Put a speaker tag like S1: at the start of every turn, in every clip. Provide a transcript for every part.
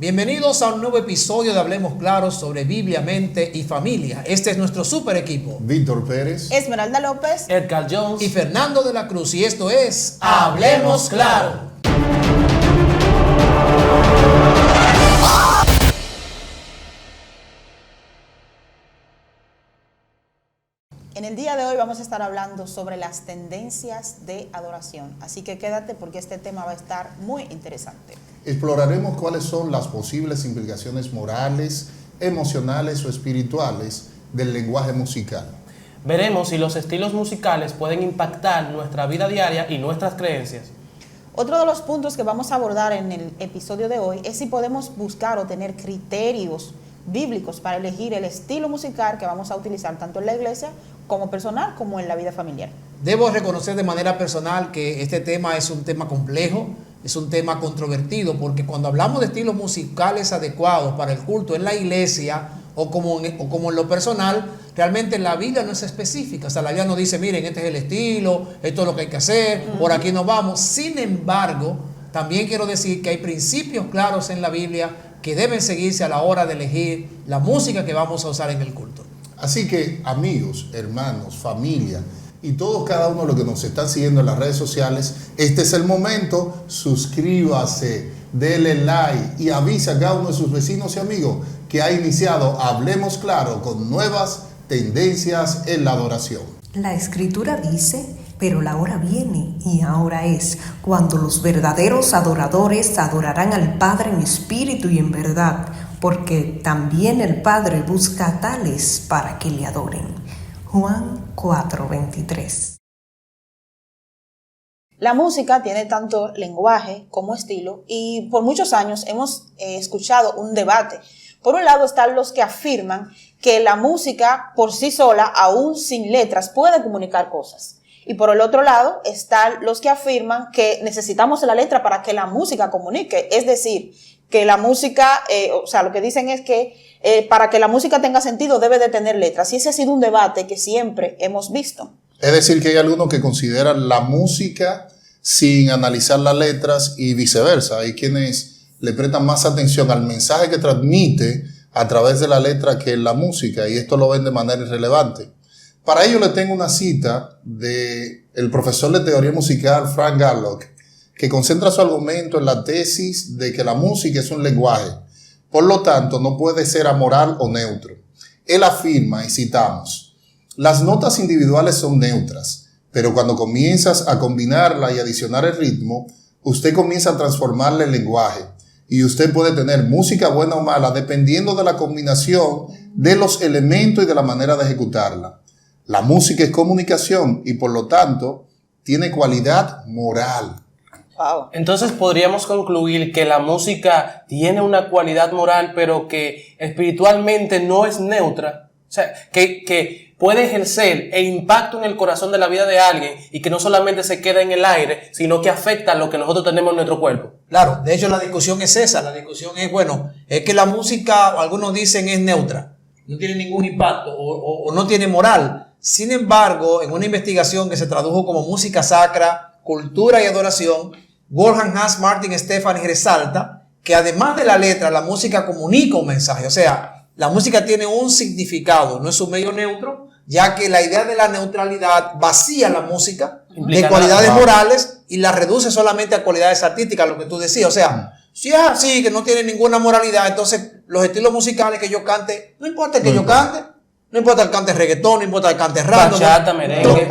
S1: Bienvenidos a un nuevo episodio de Hablemos Claro sobre Biblia, Mente y Familia. Este es nuestro super equipo.
S2: Víctor Pérez,
S3: Esmeralda López,
S4: Edgar Jones
S1: y Fernando de la Cruz. Y esto es Hablemos Claro.
S3: En el día de hoy vamos a estar hablando sobre las tendencias de adoración. Así que quédate porque este tema va a estar muy interesante.
S2: exploraremos cuáles son las posibles implicaciones morales, emocionales o espirituales del lenguaje musical.
S4: Veremos si los estilos musicales pueden impactar nuestra vida diaria y nuestras creencias.
S3: Otro de los puntos que vamos a abordar en el episodio de hoy es si podemos buscar o tener criterios bíblicos para elegir el estilo musical que vamos a utilizar tanto en la iglesia como personal como en la vida familiar.
S1: Debo reconocer de manera personal que este tema es un tema complejo, es un tema controvertido, porque cuando hablamos de estilos musicales adecuados para el culto en la iglesia o como en lo personal, realmente la Biblia no es específica. O sea, la Biblia nos dice, miren, este es el estilo, esto es lo que hay que hacer, por aquí nos vamos. Sin embargo, también quiero decir que hay principios claros en la Biblia que deben seguirse a la hora de elegir la música que vamos a usar en el culto.
S2: Así que, amigos, hermanos, familia y todos cada uno de los que nos están siguiendo en las redes sociales, este es el momento. Suscríbase, dele like y avisa a cada uno de sus vecinos y amigos que ha iniciado Hablemos Claro con nuevas tendencias en la adoración.
S5: La Escritura dice: pero la hora viene y ahora es, cuando los verdaderos adoradores adorarán al Padre en espíritu y en verdad, porque también el Padre busca a tales para que le adoren. Juan 4:23.
S3: La música tiene tanto lenguaje como estilo y por muchos años hemos escuchado un debate. Por un lado están los que afirman que la música por sí sola, aún sin letras, puede comunicar cosas. Y por el otro lado están los que afirman que necesitamos la letra para que la música comunique. Es decir, que la música, lo que dicen es que para que la música tenga sentido debe de tener letras. Y ese ha sido un debate que siempre hemos visto.
S2: Es decir, que hay algunos que consideran la música sin analizar las letras y viceversa. Hay quienes le prestan más atención al mensaje que transmite a través de la letra que en la música, y esto lo ven de manera irrelevante. Para ello le tengo una cita del profesor de teoría musical Frank Garlock, que concentra su argumento en la tesis de que la música es un lenguaje, por lo tanto no puede ser amoral o neutro. Él afirma, y citamos: las notas individuales son neutras, pero cuando comienzas a combinarla y adicionar el ritmo, usted comienza a transformarle el lenguaje, y usted puede tener música buena o mala dependiendo de la combinación de los elementos y de la manera de ejecutarla. La música es comunicación y por lo tanto tiene cualidad moral.
S3: Wow.
S4: Entonces podríamos concluir que la música tiene una cualidad moral, pero que espiritualmente no es neutra. O sea, que puede ejercer el impacto en el corazón de la vida de alguien y que no solamente se queda en el aire, sino que afecta a lo que nosotros tenemos en nuestro cuerpo.
S1: Claro, de hecho la discusión es esa. La discusión es, es que la música, algunos dicen, es neutra. No tiene ningún impacto o no tiene moral. Sin embargo, en una investigación que se tradujo como música sacra, cultura y adoración, Wolfgang Hans Martin Stefani resalta que además de la letra, la música comunica un mensaje. O sea, la música tiene un significado, no es un medio neutro, ya que la idea de la neutralidad vacía la música de cualidades morales y la reduce solamente a cualidades artísticas, lo que tú decías. O sea, si es así, que no tiene ninguna moralidad, entonces los estilos musicales que yo cante, no importa que yo cante, no importa que cante reggaetón, no importa que cante rap,
S4: bachata, merengue,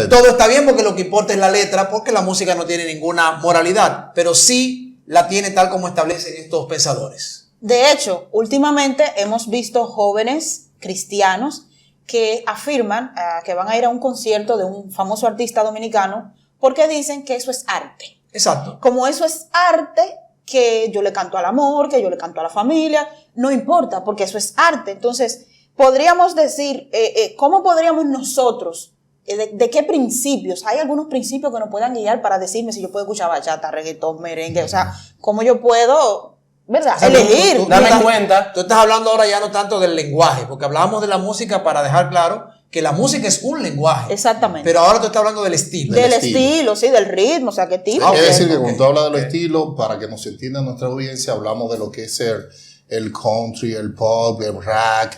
S1: todo está bien, porque lo que importa es la letra, porque la música no tiene ninguna moralidad, pero sí la tiene tal como establecen estos pensadores.
S3: De hecho, últimamente hemos visto jóvenes cristianos que afirman que van a ir a un concierto de un famoso artista dominicano porque dicen que eso es arte.
S1: Exacto.
S3: Como eso es arte, que yo le canto al amor, que yo le canto a la familia, no importa, porque eso es arte. Entonces, podríamos decir, ¿cómo podríamos nosotros, de qué principios? ¿Hay algunos principios que nos puedan guiar para decirme si yo puedo escuchar bachata, reggaetón, merengue? O sea, ¿cómo yo puedo, verdad, elegir?
S4: Dame cuenta.
S1: Tú estás hablando ahora ya no tanto del lenguaje, porque hablábamos de la música para dejar claro que la música es un lenguaje.
S3: Exactamente.
S1: Pero ahora tú estás hablando del estilo.
S3: Del estilo, sí, del ritmo, o sea, qué tipo.
S2: Es decir, que
S1: ok.
S2: cuando tú hablas de los estilos, para que nos entienda nuestra audiencia, hablamos de lo que es el country, el pop, el rock.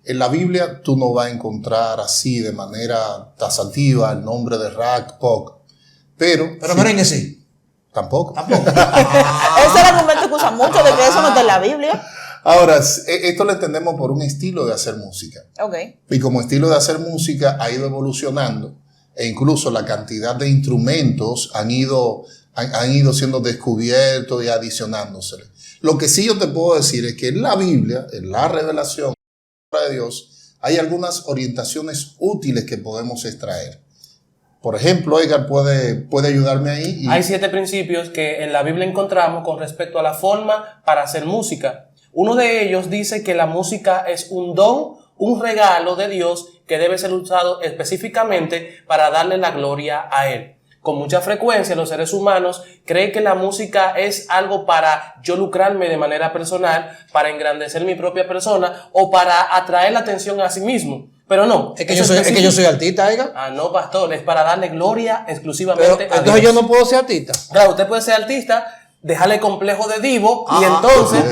S2: En la Biblia tú no vas a encontrar así de manera taxativa el nombre de rock, pop. Pero sí,
S1: merengue sí.
S2: tampoco.
S3: Ese es el argumento que usan mucho de que eso no está en la Biblia.
S2: Ahora, esto lo entendemos por un estilo de hacer música.
S3: Ok.
S2: Y como estilo de hacer música ha ido evolucionando e incluso la cantidad de instrumentos han ido siendo descubiertos y adicionándosele. Lo que sí yo te puedo decir es que en la Biblia, en la revelación de Dios, hay algunas orientaciones útiles que podemos extraer. Por ejemplo, Edgar puede ayudarme ahí.
S4: Hay 7 principios que en la Biblia encontramos con respecto a la forma para hacer música. Uno de ellos dice que la música es un don, un regalo de Dios que debe ser usado específicamente para darle la gloria a Él. Con mucha frecuencia los seres humanos creen que la música es algo para yo lucrarme de manera personal, para engrandecer mi propia persona o para atraer la atención a sí mismo. Pero no.
S1: Es que yo soy artista, Edgar.
S4: Ah, no, pastor, es para darle gloria
S1: Pero
S4: exclusivamente a
S1: entonces
S4: Dios.
S1: yo no puedo ser artista.
S4: Claro, usted puede ser artista, dejarle complejo de divo y
S1: Ah.
S4: entonces,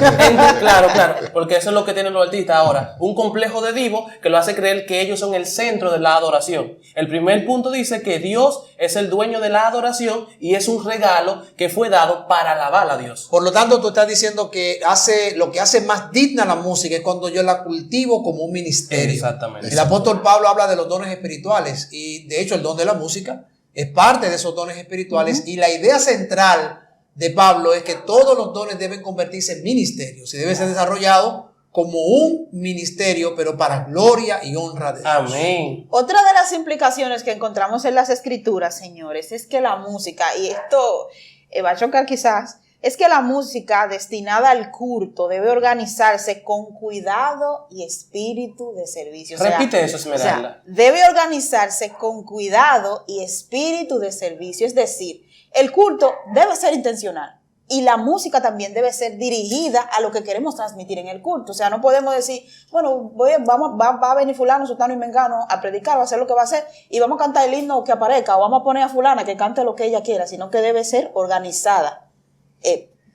S4: claro, porque eso es lo que tienen los artistas ahora, un complejo de divo que lo hace creer que ellos son el centro de la adoración. El primer punto dice que Dios es el dueño de la adoración y es un regalo que fue dado para alabar a Dios.
S1: Por lo tanto, tú estás diciendo que lo que hace más digna la música es cuando yo la cultivo como un ministerio.
S4: Exactamente.
S1: El apóstol Pablo habla de los dones espirituales y de hecho el don de la música es parte de esos dones espirituales y la idea central de Pablo es que todos los dones deben convertirse en ministerios y debe ser desarrollado como un ministerio, pero para gloria y honra de Dios.
S4: Amén.
S3: Otra de las implicaciones que encontramos en las escrituras, señores, es que la música, y esto va a chocar quizás, es que la música destinada al culto debe organizarse con cuidado y espíritu de servicio.
S4: Repite eso, Esmeralda.
S3: Debe organizarse con cuidado y espíritu de servicio. Es decir, el culto debe ser intencional. Y la música también debe ser dirigida a lo que queremos transmitir en el culto. O sea, no podemos decir, bueno, va a venir fulano, sultano y mengano a predicar, va a hacer lo que va a hacer, y vamos a cantar el himno que aparezca, o vamos a poner a fulana que cante lo que ella quiera, sino que debe ser organizada,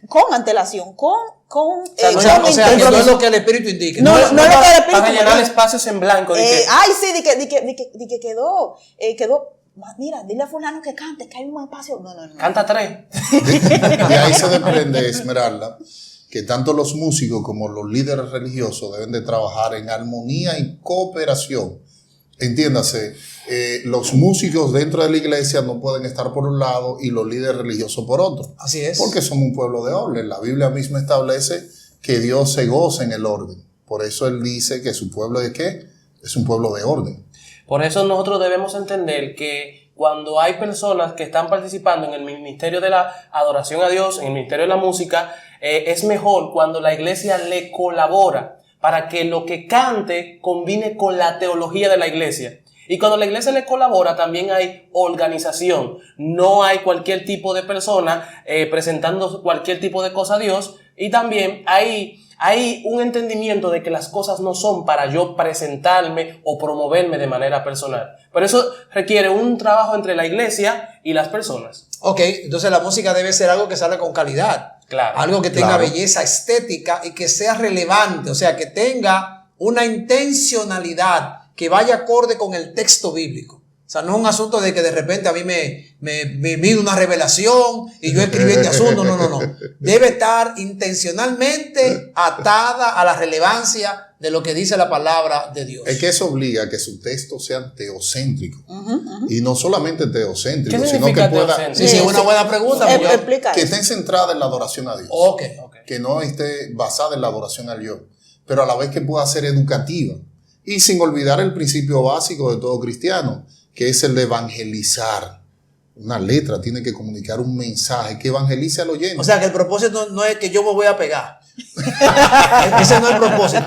S3: con antelación,
S1: O sea, que no es lo que el Espíritu indique.
S3: No es lo que el Espíritu
S4: Para llenar
S3: indique.
S4: espacios en blanco.
S3: Ay, sí, de que quedó, mira, dile a fulano que cante, que hay un espacio. No.
S4: Canta 3.
S2: De ahí se desprende, Esmeralda, que tanto los músicos como los líderes religiosos deben de trabajar en armonía y cooperación. Entiéndase, los músicos dentro de la iglesia no pueden estar por un lado y los líderes religiosos por otro.
S1: Así es.
S2: Porque somos un pueblo de orden. La Biblia misma establece que Dios se goza en el orden. Por eso Él dice que su pueblo ¿de qué? Es un pueblo de orden.
S4: Por eso nosotros debemos entender que cuando hay personas que están participando en el ministerio de la adoración a Dios, en el ministerio de la música, es mejor cuando la iglesia le colabora para que lo que cante combine con la teología de la iglesia. Y cuando la iglesia le colabora también hay organización. No hay cualquier tipo de persona presentando cualquier tipo de cosa a Dios. Y también hay un entendimiento de que las cosas no son para yo presentarme o promoverme de manera personal. Pero eso requiere un trabajo entre la iglesia y las personas.
S1: Ok, entonces la música debe ser algo que salga con calidad.
S4: Claro.
S1: Algo que tenga
S2: Claro.
S1: belleza estética y que sea relevante. O sea, que tenga una intencionalidad que vaya acorde con el texto bíblico. O sea, no es un asunto de que de repente a mí me vino una revelación y yo escribí este asunto. No. Debe estar intencionalmente atada a la relevancia de lo que dice la palabra de Dios.
S2: Es que eso obliga a que su texto sea teocéntrico. Y no solamente teocéntrico,
S4: ¿Qué
S2: sino que
S4: significa
S2: pueda
S4: teocéntrico?
S1: Sí, es una buena pregunta. porque-
S3: Explica
S2: que
S3: eso.
S2: esté centrada en la adoración a Dios.
S1: Ok.
S2: Que no esté basada en la adoración al yo, pero a la vez que pueda ser educativa. Y sin olvidar el principio básico de todo cristiano, que es el de evangelizar. Una letra tiene que comunicar un mensaje que evangelice al oyente.
S1: O sea, que el propósito no es que yo me voy a pegar. Ese no es el propósito.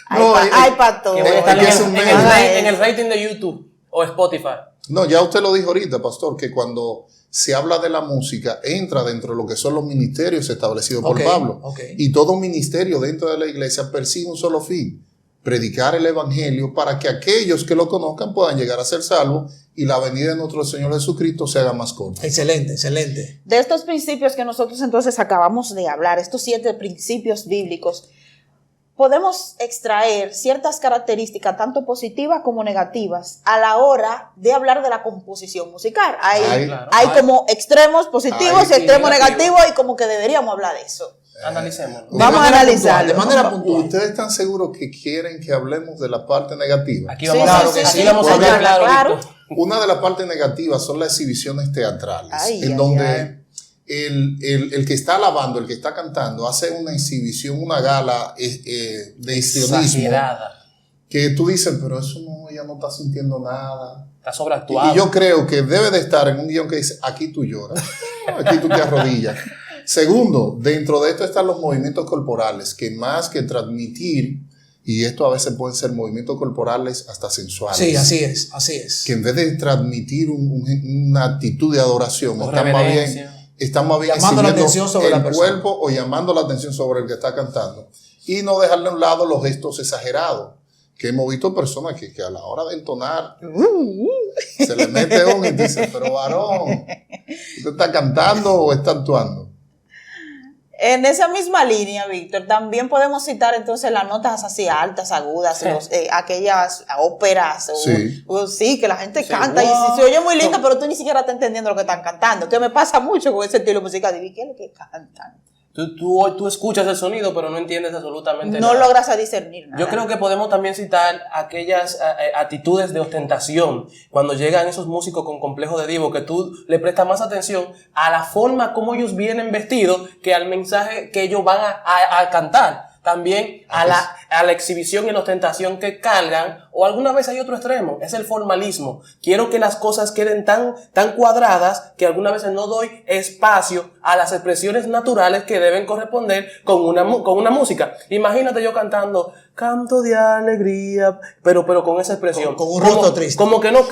S3: Ay, pastor.
S4: Que voy a estar
S2: es que es un medio.
S4: en el rating de YouTube o Spotify.
S2: No, ya usted lo dijo ahorita, pastor, que cuando se habla de la música, entra dentro de lo que son los ministerios establecidos por
S1: Ok,
S2: Pablo.
S1: ok.
S2: Y todo ministerio dentro de la iglesia persigue un solo fin, predicar el evangelio para que aquellos que lo conozcan puedan llegar a ser salvos y la venida de nuestro Señor Jesucristo se haga más corta.
S1: Excelente, excelente.
S3: De estos principios que nosotros entonces acabamos de hablar, estos 7 principios bíblicos, podemos extraer ciertas características, tanto positivas como negativas, a la hora de hablar de la composición musical. Hay como extremos positivos y extremos negativos, y como que deberíamos hablar de eso.
S4: Analicemos.
S3: Vamos a analizarlo.
S1: De manera puntual.
S2: ¿Ustedes están seguros que quieren que hablemos de la parte negativa?
S4: Aquí vamos,
S3: sí,
S4: vamos a hablar claro.
S2: Una de las partes negativas son las exhibiciones teatrales,
S3: Ay,
S2: donde el que está alabando, el que está cantando, hace una exhibición, una gala de histrionismo,
S4: Exagerada.
S2: que tú dices, pero eso no, ella no está sintiendo nada.
S4: Está sobreactuado.
S2: Y yo creo que debe de estar en un guión que dice, aquí tú lloras, aquí tú te arrodillas. Segundo, dentro de esto están los movimientos corporales, que más que transmitir, y esto a veces pueden ser movimientos corporales hasta sensuales.
S1: Sí, así es, así es.
S2: Que en vez de transmitir una actitud de adoración, están más bien
S1: llamando la
S2: exhibiendo
S1: atención sobre la
S2: el
S1: persona.
S2: cuerpo o llamando la atención sobre el que está cantando. Y no dejarle a un lado los gestos exagerados. Que hemos visto personas que a la hora de entonar se le mete uno y dice, pero varón, ¿usted está cantando o está actuando?
S3: En esa misma línea, Víctor, también podemos citar entonces las notas así altas, agudas, aquellas óperas, sí, que la gente canta y se oye muy lindo, pero tú ni siquiera estás entendiendo lo que están cantando, que me pasa mucho con ese estilo musical. ¿Y qué es lo que cantan?
S4: Tú escuchas el sonido, pero no entiendes absolutamente
S3: No
S4: nada.
S3: logras a discernir nada.
S4: Yo creo que podemos también citar aquellas actitudes de ostentación cuando llegan esos músicos con complejo de divo, que tú le prestas más atención a la forma como ellos vienen vestidos que al mensaje que ellos van a cantar. También a la exhibición y la ostentación que cargan, o alguna vez hay otro extremo, es el formalismo. Quiero que las cosas queden tan cuadradas que algunas veces no doy espacio a las expresiones naturales que deben corresponder con una música. Imagínate yo cantando canto de alegría, pero con esa expresión.
S1: Con un rostro triste.
S4: Como que no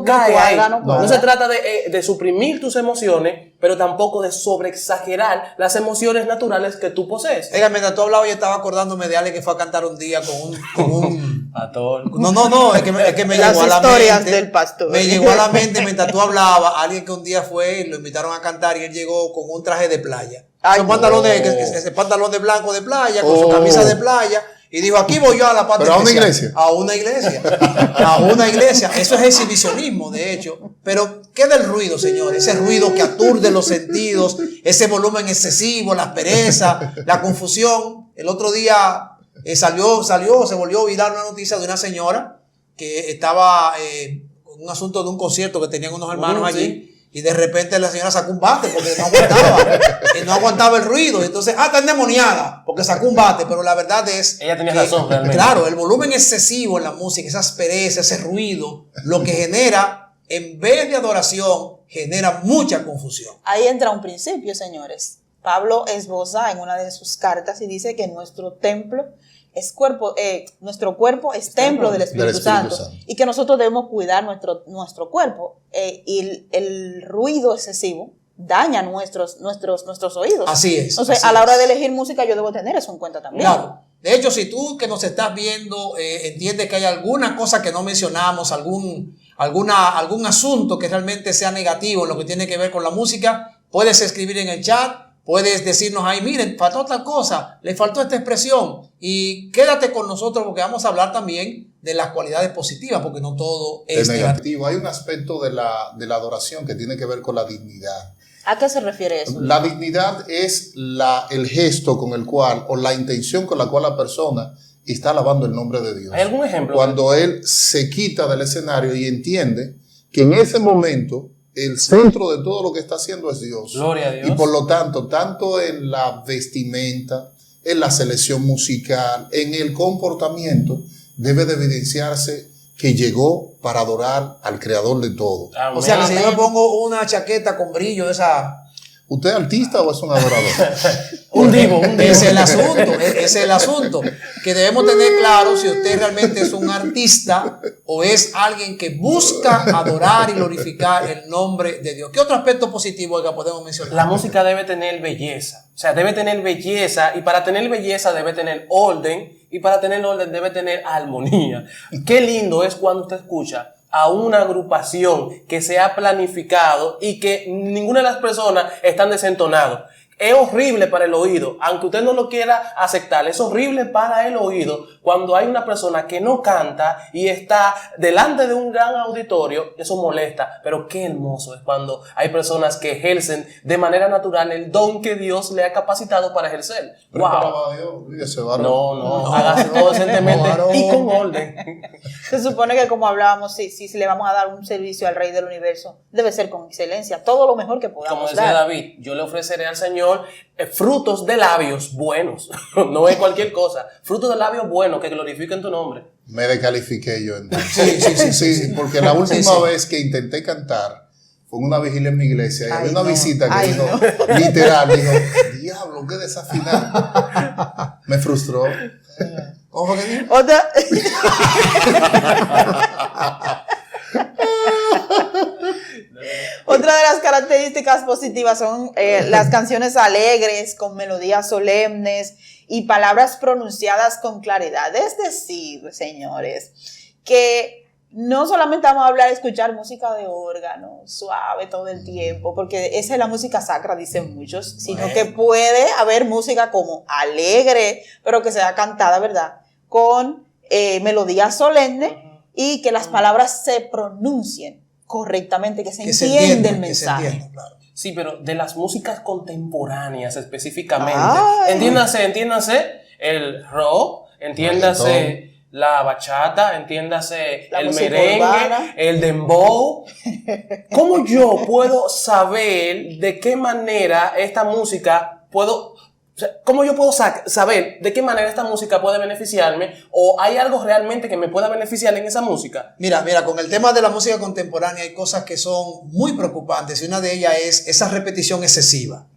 S4: cae
S3: cuadra,
S4: ahí.
S3: no cuadra.
S4: No se trata de suprimir tus emociones, pero tampoco de sobreexagerar las emociones naturales que tú posees.
S1: Oiga, mientras tú hablabas, yo estaba acordándome de alguien que fue a cantar un día con un
S4: Pastor.
S1: No, es que me
S3: Las
S1: llegó a la
S3: historias
S1: mente.
S3: del pastor.
S1: Me llegó a la mente mientras tú hablabas, alguien que un día fue y lo invitaron a cantar y él llegó con un traje de playa.
S3: Ay,
S1: Esos pantalones, ese pantalón de blanco de playa, con su camisa de playa. Y dijo, aquí voy yo a la parte
S2: ¿Pero a una
S1: especial.
S2: iglesia?
S1: A una iglesia. A una iglesia. Eso es exhibicionismo, de hecho. Pero, ¿qué del ruido, señores? Ese ruido que aturde los sentidos, ese volumen excesivo, la pereza, la confusión. El otro día se volvió viral una noticia de una señora que estaba con un asunto de un concierto que tenían unos hermanos allí.
S4: Sí.
S1: Y de repente la señora sacó un bate porque no aguantaba. Y no aguantaba el ruido. Entonces, está endemoniada porque sacó un bate. Pero la verdad es
S4: Ella tenía razón, realmente.
S1: Claro, el volumen excesivo en la música, esa aspereza, ese ruido, lo que genera, en vez de adoración, genera mucha confusión.
S3: Ahí entra un principio, señores. Pablo esboza en una de sus cartas y dice que nuestro cuerpo es templo del Espíritu Santo y que nosotros debemos cuidar nuestro cuerpo, y el ruido excesivo daña nuestros oídos.
S1: Así es.
S3: Entonces,
S1: así
S3: a la hora
S1: es.
S3: de elegir música, yo debo tener eso en cuenta también.
S1: Claro. De hecho, si tú que nos estás viendo entiendes que hay alguna cosa que no mencionamos, algún asunto que realmente sea negativo en lo que tiene que ver con la música, puedes escribir en el chat. Puedes decirnos ahí, miren, faltó tal cosa, le faltó esta expresión, y quédate con nosotros porque vamos a hablar también de las cualidades positivas, porque no todo es negativo.
S2: Hay un aspecto de la adoración que tiene que ver con la dignidad.
S3: ¿A qué se refiere eso?
S2: La dignidad es el gesto con el cual, o la intención con la cual la persona está alabando el nombre de Dios.
S4: ¿Hay algún ejemplo?
S2: Cuando él se quita del escenario y entiende que en ese momento el centro de todo lo que está haciendo es Dios.
S4: Gloria a Dios.
S2: Y por lo tanto, tanto en la vestimenta, en la selección musical, en el comportamiento, debe de evidenciarse que llegó para adorar al Creador de todo.
S4: Amén.
S1: O sea, que si yo me pongo una chaqueta con brillo de esa
S2: ¿Usted es artista o es un adorador?
S4: Un divo.
S1: Ese es el asunto, que debemos tener claro si usted realmente es un artista o es alguien que busca adorar y glorificar el nombre de Dios. ¿Qué otro aspecto positivo que podemos mencionar?
S4: La música debe tener belleza, o sea, debe tener belleza, y para tener belleza debe tener orden, y para tener orden debe tener armonía. Qué lindo es cuando usted escucha a una agrupación que se ha planificado y que ninguna de las personas están desentonados. Es horrible para el oído, aunque usted no lo quiera aceptar, es horrible para el oído cuando hay una persona que no canta y está delante de un gran auditorio. Eso molesta, pero qué hermoso es cuando hay personas que ejercen de manera natural el don que Dios le ha capacitado para ejercer. ¡Wow! No, hágase todo decentemente y con orden.
S3: Se supone que, como hablábamos, si le vamos a dar un servicio al Rey del Universo, debe ser con excelencia, todo lo mejor que podamos
S4: Como decía
S3: dar.
S4: David, yo le ofreceré al Señor frutos de labios buenos. No es cualquier cosa. Frutos de labios buenos que glorifiquen tu nombre.
S2: Me descalifiqué yo entonces. Sí, porque la última vez que intenté cantar fue en una vigilia en mi iglesia y había una visita que dijo, literal, dijo, diablo, qué desafinado. Me frustró.
S1: ¿Cómo que dijo?
S3: Otra... Otra de las características positivas son las canciones alegres, con melodías solemnes y palabras pronunciadas con claridad. Es decir, señores, que no solamente vamos a hablar de escuchar música de órgano, suave todo el tiempo, porque esa es la música sacra, dicen muchos, sino que puede haber música como alegre, pero que sea cantada, ¿verdad? Con melodías solemnes y que las palabras se pronuncien correctamente, que se entiende el mensaje.
S1: Claro.
S4: Sí, pero de las músicas contemporáneas específicamente.
S3: Ay.
S4: Entiéndase el rock, entiéndase la bachata, entiéndase
S3: La
S4: el
S3: música
S4: merengue,
S3: urbana.
S4: el dembow. ¿Cómo yo puedo saber de qué manera esta música cómo yo puedo saber de qué manera esta música puede beneficiarme, o hay algo realmente que me pueda beneficiar en esa música?
S1: Mira, con el tema de la música contemporánea hay cosas que son muy preocupantes y una de ellas es esa repetición excesiva,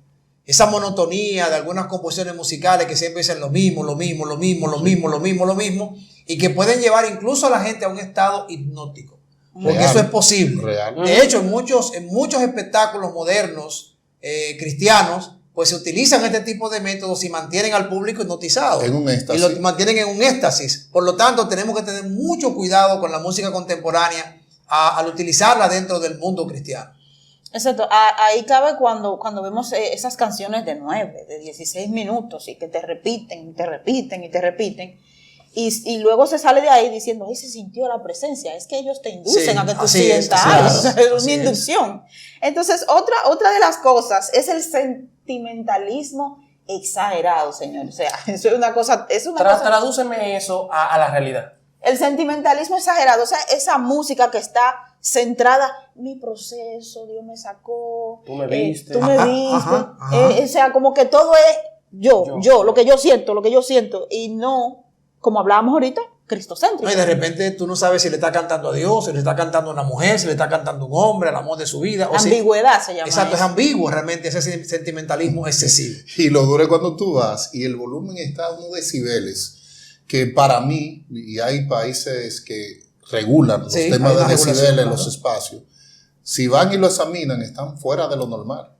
S1: esa monotonía de algunas composiciones musicales que siempre dicen lo mismo, y que pueden llevar incluso a la gente a un estado hipnótico, porque eso es posible. De hecho, en muchos espectáculos modernos cristianos, pues se utilizan este tipo de métodos y mantienen al público hipnotizado.
S2: En un éxtasis.
S1: Y lo mantienen en un éxtasis. Por lo tanto, tenemos que tener mucho cuidado con la música contemporánea al utilizarla dentro del mundo cristiano.
S3: Exacto. Ahí cabe cuando vemos esas canciones de 9, de 16 minutos y que te repiten, y luego se sale de ahí diciendo, ahí se sintió la presencia. Es que ellos te inducen a que tú sientas algo. O sea, es una inducción. Entonces, otra de las cosas es el sentimentalismo exagerado, señor. O sea, eso es una cosa...
S4: Tradúceme eso a la realidad.
S3: El sentimentalismo exagerado, o sea, esa música que está centrada, mi proceso, Dios me sacó,
S4: tú me viste,
S3: o sea, como que todo es yo, lo que yo siento, y no, como hablábamos ahorita, cristocéntrico.
S1: No, y de repente tú no sabes si le está cantando a Dios, si le está cantando a una mujer, si le está cantando a un hombre, al amor de su vida.
S3: Ambigüedad se llama.
S1: Exacto,
S3: eso.
S1: es ambiguo realmente ese sentimentalismo excesivo.
S2: Y lo duro es cuando tú vas y el volumen está a unos decibeles, que para mí, y hay países que regulan los temas de decibeles en los espacios, si van y lo examinan, están fuera de lo normal.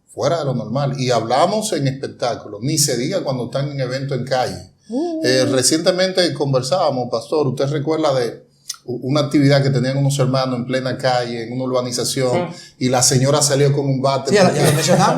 S2: Fuera de lo normal. Y hablamos en espectáculos, ni se diga cuando están en eventos en calle. Recientemente conversábamos, pastor, usted recuerda de una actividad que tenían unos hermanos en plena calle, en una urbanización, y la señora salió con un bate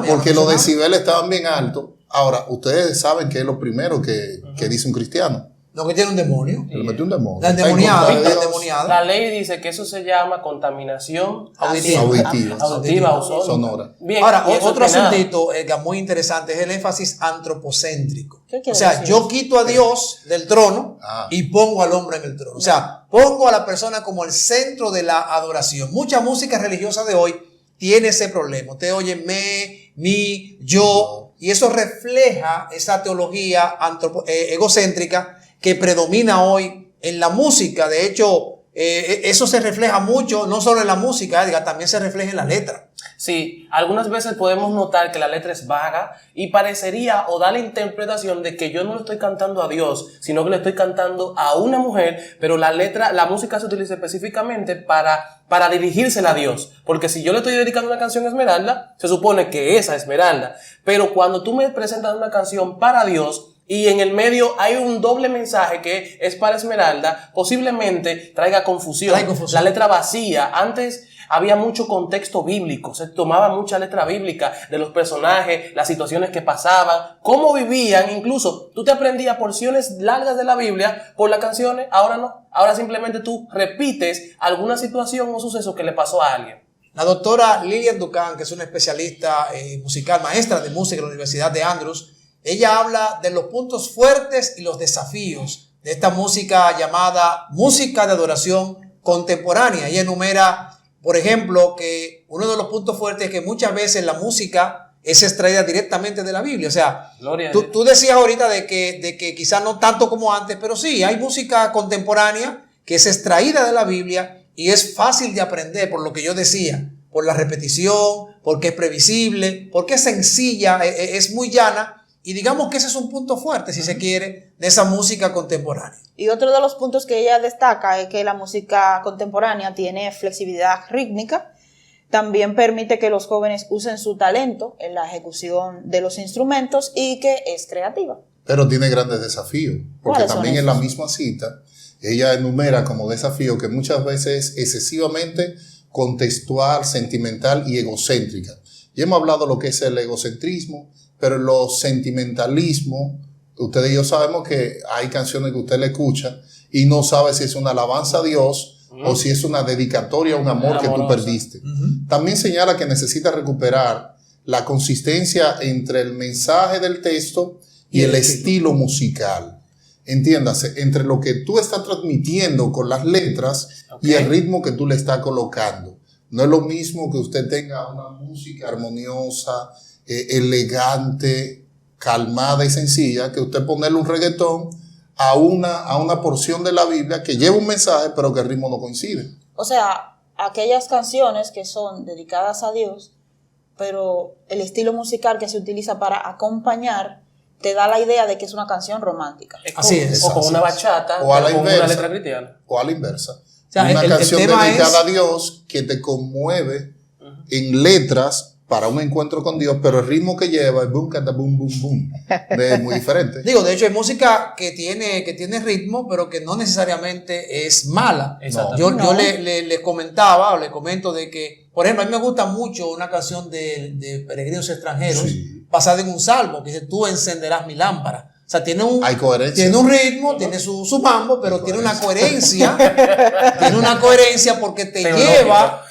S2: porque los decibeles estaban bien altos. Ahora, ustedes saben que es lo primero que dice un cristiano.
S1: Lo que tiene un demonio.
S2: Le metió un demonio.
S1: La endemoniada.
S4: La ley dice que eso se llama contaminación
S2: auditiva
S4: o
S2: sonora.
S4: Bien,
S1: ahora, otro asuntito que es muy interesante es el énfasis antropocéntrico.
S3: O sea,
S1: yo quito a Dios del trono y pongo al hombre en el trono. O sea, pongo a la persona como el centro de la adoración. Mucha música religiosa de hoy tiene ese problema. Usted oye me, mi, yo, y eso refleja esa teología egocéntrica que predomina hoy en la música. De hecho, eso se refleja mucho, no solo en la música, Edgar, también se refleja en la letra.
S4: Sí, algunas veces podemos notar que la letra es vaga y parecería o da la interpretación de que yo no le estoy cantando a Dios, sino que le estoy cantando a una mujer, pero la música se utiliza específicamente para dirigírsela a Dios. Porque si yo le estoy dedicando una canción a Esmeralda, se supone que esa es Esmeralda. Pero cuando tú me presentas una canción para Dios y en el medio hay un doble mensaje que es para Esmeralda, posiblemente traiga confusión. La letra vacía. Antes había mucho contexto bíblico, se tomaba mucha letra bíblica de los personajes, las situaciones que pasaban, cómo vivían, incluso tú te aprendías porciones largas de la Biblia por las canciones, ahora no, ahora simplemente tú repites alguna situación o suceso que le pasó a alguien.
S1: La doctora Lilian Ducan, que es una especialista musical, maestra de música en la Universidad de Andrews, ella habla de los puntos fuertes y los desafíos de esta música llamada música de adoración contemporánea. Ella enumera, por ejemplo, que uno de los puntos fuertes es que muchas veces la música es extraída directamente de la Biblia. O sea, tú decías ahorita de que quizás no tanto como antes, pero sí, hay música contemporánea que es extraída de la Biblia y es fácil de aprender, por lo que yo decía, por la repetición, porque es previsible, porque es sencilla, es muy llana. Y digamos que ese es un punto fuerte, si se quiere, de esa música contemporánea.
S3: Y otro de los puntos que ella destaca es que la música contemporánea tiene flexibilidad rítmica, también permite que los jóvenes usen su talento en la ejecución de los instrumentos y que es creativa.
S2: Pero tiene grandes desafíos, porque también en la misma cita ella enumera como desafío que muchas veces es excesivamente contextual, sentimental y egocéntrica. Ya hemos hablado de lo que es el egocentrismo, pero los sentimentalismos, ustedes y yo sabemos que hay canciones que usted le escucha y no sabe si es una alabanza a Dios o si es una dedicatoria a un amor que tú perdiste. También señala que necesita recuperar la consistencia entre el mensaje del texto y el estilo musical. Entiéndase, entre lo que tú estás transmitiendo con las letras y el ritmo que tú le estás colocando. No es lo mismo que usted tenga una música armoniosa, elegante, calmada y sencilla, que usted ponerle un reggaetón a una porción de la Biblia que lleva un mensaje, pero que el ritmo no coincide.
S3: O sea, aquellas canciones que son dedicadas a Dios, pero el estilo musical que se utiliza para acompañar te da la idea de que es una canción romántica.
S1: Así es.
S4: O con una bachata,
S2: o a la
S4: con
S2: inversa,
S4: una letra cristiana.
S2: O a la inversa.
S1: O sea,
S2: una canción dedicada
S1: a
S2: Dios que te conmueve en letras para un encuentro con Dios, pero el ritmo que lleva es boom, cata, boom, boom, boom. Es muy diferente.
S1: Digo, de hecho hay música que tiene ritmo, pero que no necesariamente es mala. Yo le comentaba, o le comento de que, por ejemplo, a mí me gusta mucho una canción de Peregrinos Extranjeros, basada en un salmo, que dice, tú encenderás mi lámpara. O sea, tiene un ritmo, tiene su mambo, pero tiene una coherencia. Tiene una coherencia porque te lleva,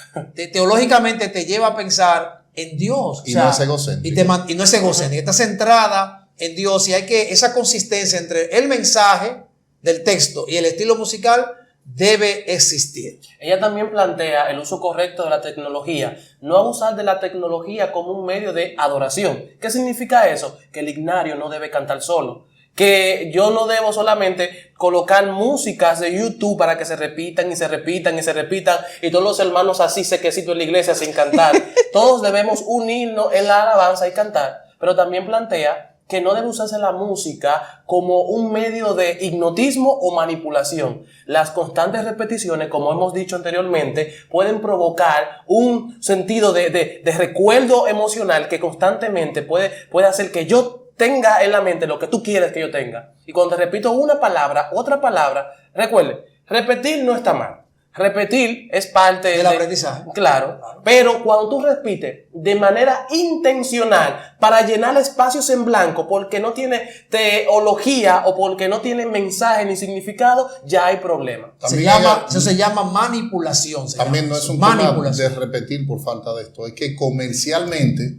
S1: teológicamente te lleva a pensar en Dios.
S2: Y no es egocéntrico.
S1: Y no es egocéntrico. Está centrada en Dios y hay que, esa consistencia entre el mensaje del texto y el estilo musical debe existir.
S4: Ella también plantea el uso correcto de la tecnología, no abusar de la tecnología como un medio de adoración. ¿Qué significa eso? Que el ignario no debe cantar solo, que yo no debo solamente colocar músicas de YouTube para que se repitan y se repitan y se repitan y todos los hermanos así sequecitos en la iglesia sin cantar. Todos debemos unirnos en la alabanza y cantar, pero también plantea que no debe usarse la música como un medio de hipnotismo o manipulación. Las constantes repeticiones, como hemos dicho anteriormente, pueden provocar un sentido de recuerdo emocional que constantemente puede hacer que yo tenga en la mente lo que tú quieres que yo tenga. Y cuando te repito una palabra, otra palabra, recuerde, repetir no está mal. Repetir es parte
S1: del aprendizaje.
S4: Claro, pero cuando tú repites de manera intencional para llenar espacios en blanco porque no tiene teología o porque no tiene mensaje ni significado, ya hay problema.
S1: Eso se llama manipulación.
S2: No es un tema de repetir por falta de esto, es que comercialmente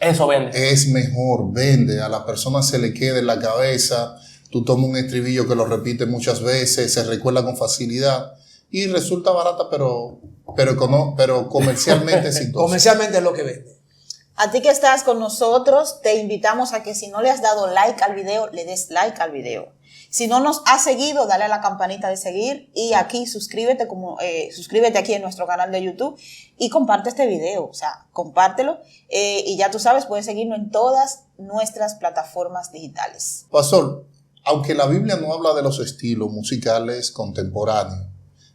S4: eso vende.
S2: Es mejor, vende, a la persona se le queda en la cabeza, tú tomas un estribillo que lo repite muchas veces, se recuerda con facilidad y resulta barata, pero comercialmente exitosa.
S1: Comercialmente es lo que vende.
S3: A ti que estás con nosotros, te invitamos a que si no le has dado like al video, le des like al video. Si no nos has seguido, dale a la campanita de seguir y aquí suscríbete suscríbete aquí en nuestro canal de YouTube y comparte este video, o sea, compártelo y ya tú sabes, puedes seguirnos en todas nuestras plataformas digitales.
S2: Pastor, aunque la Biblia no habla de los estilos musicales contemporáneos,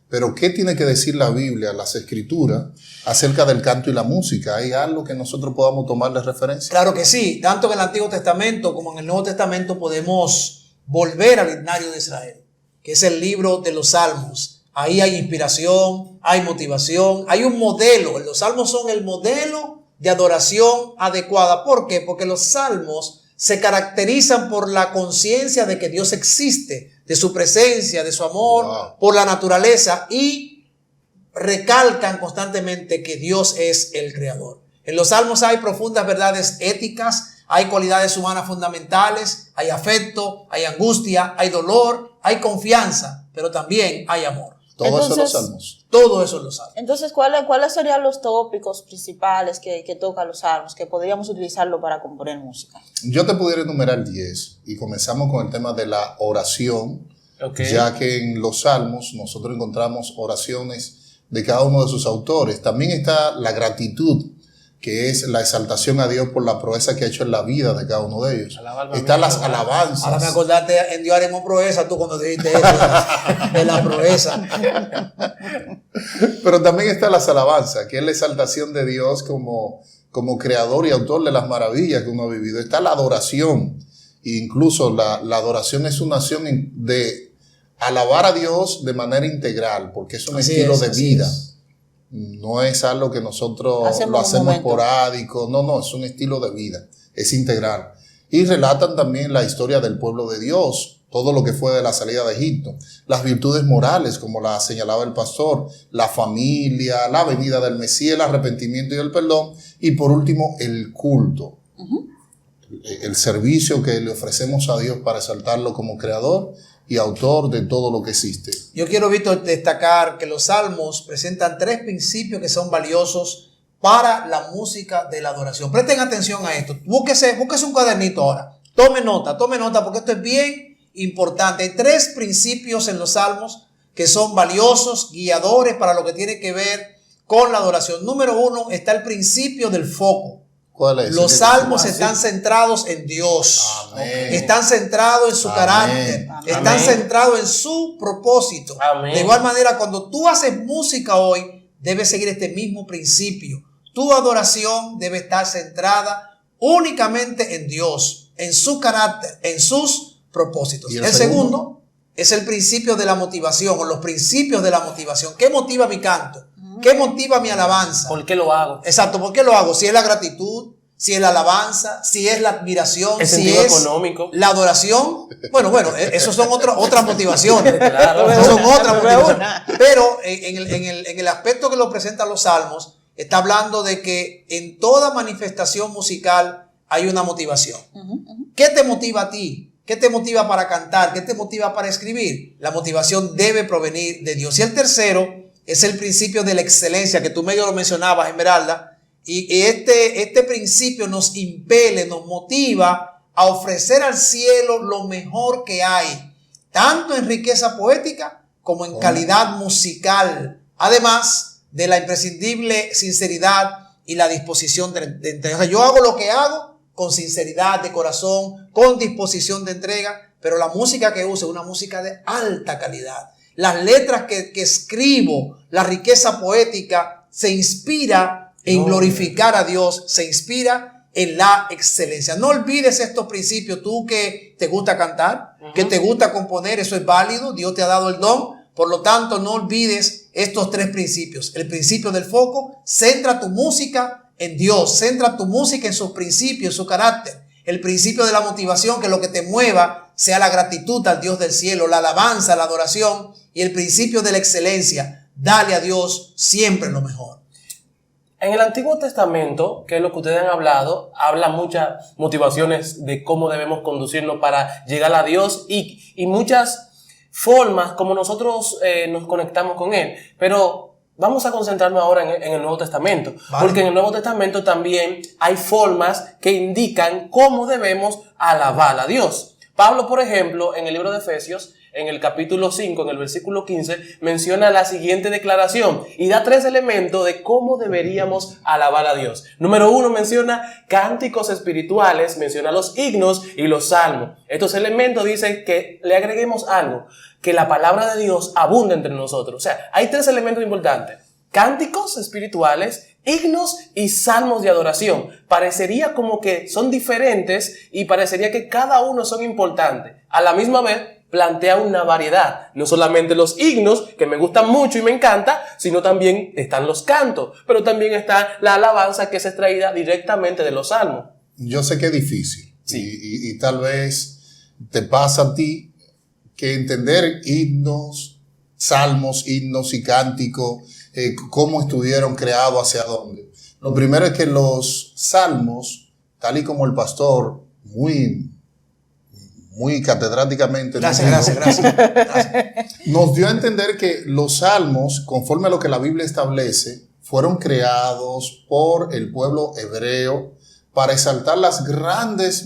S2: pero ¿qué tiene que decir la Biblia, las Escrituras, acerca del canto y la música? ¿Hay algo que nosotros podamos tomar de referencia?
S1: Claro que sí, tanto en el Antiguo Testamento como en el Nuevo Testamento podemos volver al himnario de Israel, que es el libro de los Salmos. Ahí hay inspiración, hay motivación, hay un modelo. Los Salmos son el modelo de adoración adecuada. ¿Por qué? Porque los Salmos se caracterizan por la conciencia de que Dios existe, de su presencia, de su amor, por la naturaleza, y recalcan constantemente que Dios es el creador. En los Salmos hay profundas verdades éticas, hay cualidades humanas fundamentales, hay afecto, hay angustia, hay dolor, hay confianza, pero también hay amor.
S2: Todo eso en los Salmos.
S1: Todo eso en los Salmos.
S3: Entonces, ¿cuáles serían los tópicos principales que tocan los Salmos, que podríamos utilizarlo para componer música?
S2: Yo te pudiera enumerar 10 y comenzamos con el tema de la oración, ya que en los Salmos nosotros encontramos oraciones de cada uno de sus autores. También está la gratitud, que es la exaltación a Dios por la proeza que ha hecho en la vida de cada uno de ellos. Están las alabanzas.
S1: Ahora me acordaste, en Dios haremos proeza, tú cuando dijiste eso, de la proeza.
S2: Pero también están las alabanzas, que es la exaltación de Dios como creador y autor de las maravillas que uno ha vivido. Está la adoración. E incluso la adoración es una acción de alabar a Dios de manera integral, porque es un estilo de vida. No es algo que nosotros lo hacemos esporádico, no, es un estilo de vida, es integral. Y relatan también la historia del pueblo de Dios, todo lo que fue de la salida de Egipto, las virtudes morales, como la señalaba el pastor, la familia, la venida del Mesías, el arrepentimiento y el perdón, y por último, el culto. El servicio que le ofrecemos a Dios para exaltarlo como creador y autor de todo lo que existe.
S1: Yo quiero, Víctor, destacar que los Salmos presentan 3 principios que son valiosos para la música de la adoración. Presten atención a esto. Búsquese un cuadernito ahora. Tome nota, porque esto es bien importante. Hay 3 principios en los Salmos que son valiosos, guiadores para lo que tiene que ver con la adoración. Número 1 está el principio del foco.
S2: ¿Cuál es?
S1: Los salmos están centrados en Dios.
S2: Amén.
S1: Están centrados en su carácter. Están centrados en su propósito.
S4: Amén.
S1: De igual manera, cuando tú haces música hoy, debes seguir este mismo principio. Tu adoración debe estar centrada únicamente en Dios, en su carácter, en sus propósitos.
S2: ¿Y
S1: el segundo es el principio de la motivación, o los principios de la motivación. ¿Qué motiva mi canto? ¿Qué motiva mi alabanza?
S4: ¿Por qué lo hago?
S1: Exacto, ¿por qué lo hago? Si es la gratitud, si es la alabanza, si es la admiración,
S4: el
S1: si
S4: sentido
S1: es
S4: económico,
S1: la adoración. Bueno, esos son otras motivaciones.
S4: Claro.
S1: Esas son otras motivaciones. Pero en el aspecto que lo presentan los Salmos, está hablando de que en toda manifestación musical hay una motivación. ¿Qué te motiva a ti? ¿Qué te motiva para cantar? ¿Qué te motiva para escribir? La motivación debe provenir de Dios. Y el tercero es el principio de la excelencia, que tú medio lo mencionabas, Esmeralda. Y este principio nos impele, nos motiva a ofrecer al cielo lo mejor que hay, tanto en riqueza poética como en calidad musical. Además de la imprescindible sinceridad y la disposición de entrega. O sea, yo hago lo que hago con sinceridad de corazón, con disposición de entrega, pero la música que uso es una música de alta calidad. Las letras que escribo, la riqueza poética, se inspira en glorificar a Dios, se inspira en la excelencia. No olvides estos principios. Tú que te gusta cantar, que te gusta componer, eso es válido. Dios te ha dado el don. Por lo tanto, no olvides estos 3 principios. El principio del foco: centra tu música en Dios, centra tu música en sus principios, en su carácter. El principio de la motivación, que lo que te mueva sea la gratitud al Dios del cielo, la alabanza, la adoración. Y el principio de la excelencia: dale a Dios siempre lo mejor.
S4: En el Antiguo Testamento, que es lo que ustedes han hablado, habla muchas motivaciones de cómo debemos conducirnos para llegar a Dios y muchas formas como nosotros nos conectamos con Él. Pero vamos a concentrarnos ahora en el Nuevo Testamento,
S1: Vale.
S4: porque en el Nuevo Testamento también hay formas que indican cómo debemos alabar a Dios. Pablo, por ejemplo, en el libro de Efesios, en el capítulo 5, en el versículo 15, menciona la siguiente declaración y da 3 elementos de cómo deberíamos alabar a Dios. Número 1, menciona cánticos espirituales, menciona los himnos y los salmos. Estos elementos dicen que le agreguemos algo, que la palabra de Dios abunda entre nosotros. O sea, hay 3 elementos importantes: cánticos espirituales, himnos y salmos de adoración. Parecería como que son diferentes y parecería que cada uno son importantes. A la misma vez, plantea una variedad. No solamente los himnos, que me gustan mucho y me encanta, sino también están los cantos. Pero también está la alabanza, que es extraída directamente de los salmos.
S2: Yo sé que es difícil.
S4: Sí.
S2: Y tal vez te pasa a ti que entender himnos, salmos, himnos y cánticos, cómo estuvieron creados, hacia dónde. Lo primero es que los salmos, tal y como el pastor muy catedráticamente
S1: Gracias.
S2: nos dio a entender que los salmos, conforme a lo que la Biblia establece, fueron creados por el pueblo hebreo para exaltar las grandes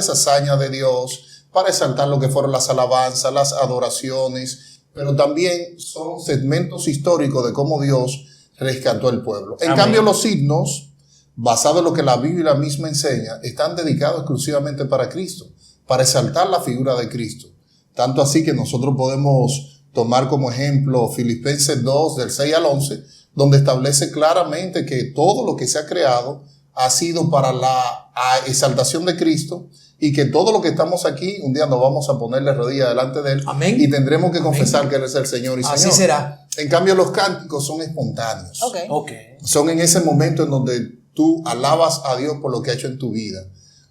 S2: hazañas de Dios, para exaltar lo que fueron las alabanzas, las adoraciones, pero también son segmentos históricos de cómo Dios rescató al pueblo. En cambio, los himnos, basados en lo que la Biblia misma enseña, están dedicados exclusivamente para Cristo, para exaltar la figura de Cristo. Tanto así que nosotros podemos tomar como ejemplo Filipenses 2, del 6 al 11, donde establece claramente que todo lo que se ha creado ha sido para la exaltación de Cristo, y que todo lo que estamos aquí, un día nos vamos a ponerle rodillas delante de Él.
S1: Amén.
S2: Y tendremos que confesar que Él es el Señor y Señor.
S1: Así será.
S2: En cambio, los cánticos son espontáneos.
S3: Ok.
S2: Son en ese momento en donde tú alabas a Dios por lo que ha hecho en tu vida.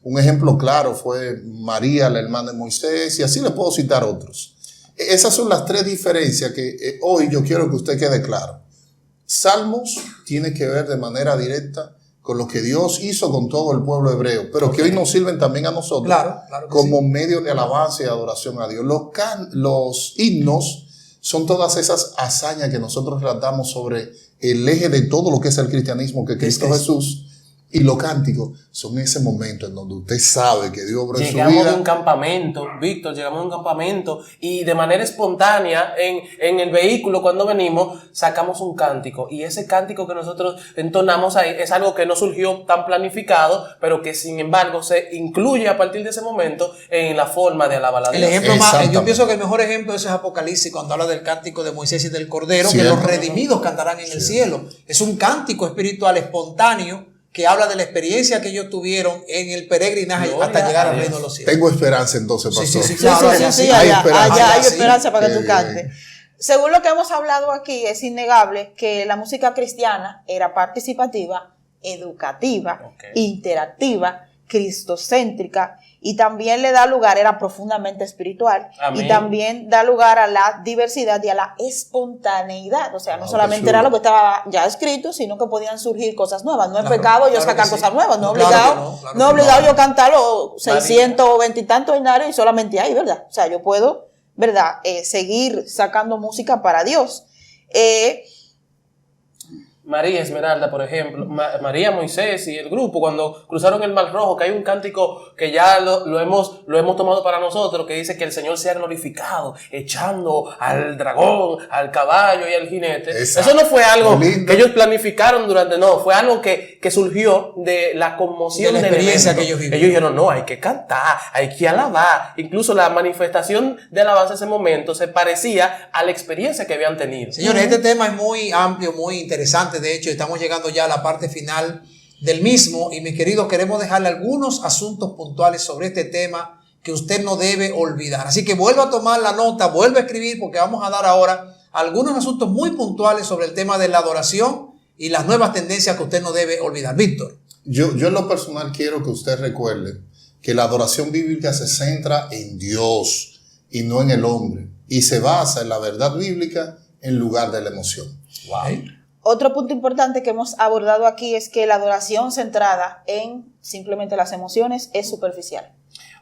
S2: Un ejemplo claro fue María, la hermana de Moisés, y así le puedo citar otros. Esas son las 3 diferencias que hoy yo quiero que usted quede claro. Salmos tiene que ver de manera directa con lo que Dios hizo con todo el pueblo hebreo, pero que hoy nos sirven también a nosotros
S1: Claro que
S2: como medio de alabanza y adoración a Dios. Los himnos son todas esas hazañas que nosotros tratamos sobre el eje de todo lo que es el cristianismo, que Cristo Jesús. Y los cánticos son ese momento en donde usted sabe que Dios obra en su vida.
S4: Llegamos de un campamento, Víctor, llegamos de un campamento y de manera espontánea en el vehículo cuando venimos sacamos un cántico, y ese cántico que nosotros entonamos ahí es algo que no surgió tan planificado, pero que sin embargo se incluye a partir de ese momento en la forma de alabar a Dios.
S1: El ejemplo más, yo pienso que el mejor ejemplo de eso es Apocalipsis, cuando habla del cántico de Moisés y del Cordero, que los redimidos cantarán en el cielo. Es un cántico espiritual espontáneo que habla de la experiencia que ellos tuvieron en el peregrinaje hasta llegar al reino de los cielos.
S2: Tengo esperanza entonces, pastor.
S1: Sí, claro,
S3: hay esperanza para que tú cantes. Según lo que hemos hablado aquí, es innegable que la música cristiana era participativa, educativa, interactiva, cristocéntrica, y también le da lugar, era profundamente espiritual. Amén. Y también da lugar a la diversidad y a la espontaneidad. O sea, no solamente era lo que estaba ya escrito, sino que podían surgir cosas nuevas. No es pecado yo sacar cosas nuevas, no es obligado yo cantar los 620 y tantos binarios y solamente ahí, ¿verdad? O sea, yo puedo, ¿verdad? Seguir sacando música para Dios.
S4: María Esmeralda, por ejemplo, María, Moisés y el grupo, cuando cruzaron el Mar Rojo, que hay un cántico que ya lo hemos tomado para nosotros, que dice que el Señor sea glorificado, echando al dragón, al caballo y al jinete. Exacto. Eso no fue algo que ellos planificaron fue algo que surgió de la conmoción
S1: de la experiencia que ellos vivieron.
S4: Ellos dijeron, no, hay que cantar, hay que alabar. Incluso la manifestación de alabanza en ese momento se parecía a la experiencia que habían tenido.
S1: Señores, este tema es muy amplio, muy interesante. De hecho, estamos llegando ya a la parte final del mismo, y mis queridos, queremos dejarle algunos asuntos puntuales sobre este tema que usted no debe olvidar. Así que vuelva a tomar la nota, vuelva a escribir, porque vamos a dar ahora algunos asuntos muy puntuales sobre el tema de la adoración y las nuevas tendencias que usted no debe olvidar. Víctor.
S2: Yo en lo personal quiero que usted recuerde que la adoración bíblica se centra en Dios y no en el hombre, y se basa en la verdad bíblica en lugar de la emoción.
S1: Wow.
S3: Otro punto importante que hemos abordado aquí es que la adoración centrada en simplemente las emociones es superficial.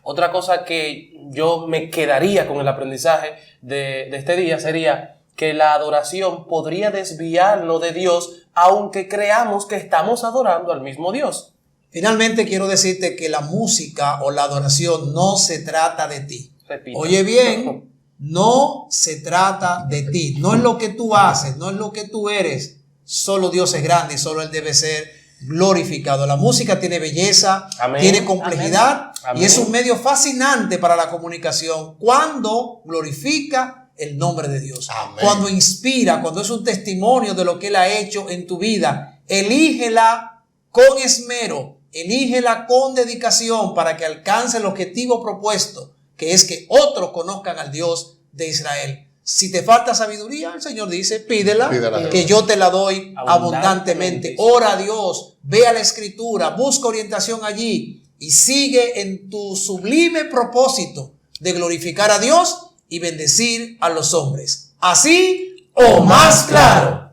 S4: Otra cosa que yo me quedaría con el aprendizaje de este día sería que la adoración podría desviarnos de Dios, aunque creamos que estamos adorando al mismo Dios.
S1: Finalmente quiero decirte que la música o la adoración no se trata de ti.
S4: Repito.
S1: Oye bien, no se trata de ti. No es lo que tú haces, no es lo que tú eres. Solo Dios es grande y solo Él debe ser glorificado. La música tiene belleza,
S4: Amén.
S1: tiene complejidad
S4: Amén.
S1: y es un medio fascinante para la comunicación cuando glorifica el nombre de Dios.
S2: Amén.
S1: Cuando inspira, cuando es un testimonio de lo que Él ha hecho en tu vida. Elígela con esmero, elígela con dedicación para que alcance el objetivo propuesto, que es que otros conozcan al Dios de Israel. Si te falta sabiduría, el Señor dice, pídela, que yo te la doy abundantemente. Ora a Dios, ve a la Escritura, busca orientación allí y sigue en tu sublime propósito de glorificar a Dios y bendecir a los hombres. Así o más claro.